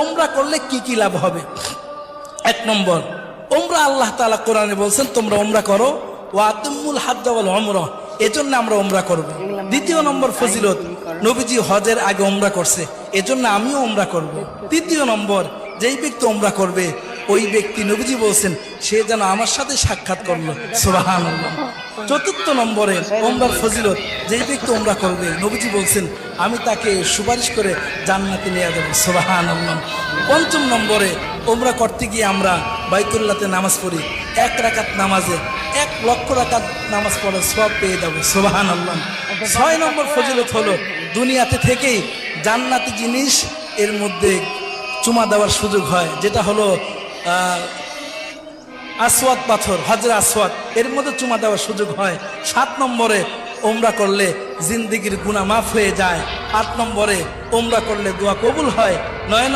ওমরা করলে কি কি লাভ হবে? এক নম্বর, ওমরা আল্লাহ তাআলা কোরআনে বলছেন তোমরা ওমরা করো, ওয়া আতিমুল হাজ্জ ওয়াল উমরা, এজন্য আমরা ওমরা করব। দ্বিতীয় নম্বর ফজিলত, নবীজি হজের আগে ওমরা করছে, এজন্য আমিও ওমরা করব। তৃতীয় নম্বর, যেই ব্যক্তি ওমরা করবে ওই ব্যক্তি নবীজি বলছেন সে যেন আমার সাথে সাক্ষাৎ করলো, সুবহানাল্লাহ। চতুর্থ নম্বরে ওমরার ফজিলত, যেই ব্যক্তি ওমরা করবে নবীজি বলছেন আমি তাকে সুপারিশ করে জান্নাতে নিয়ে যাবো, সুবহানাল্লাহ। পঞ্চম নম্বরে, ওমরা করতে গিয়ে আমরা বাইতুল্লাহতে নামাজ পড়ি, 1 রাকাত নামাজে 1 লক্ষ রাকাত নামাজ পড়ার সওয়াব পেয়ে যাবো, সুবহানাল্লাহ। 6 নম্বর ফজিলত হলো দুনিয়াতে থেকেই জান্নাতি জিনিস এর মধ্যে চুমা দেওয়ার সুযোগ হয়, যেটা হলো আসওয়াদ পাথর, হজরে আসওয়াদ, এর মধ্যে চুমা দেওয়ার সুযোগ হয়। 7 নম্বরে, ওমরা করলে জিন্দেগির গুনাহ মাফ হয়ে যায়। 8 নম্বরে, ওমরা করলে দোয়া কবুল হয়। 9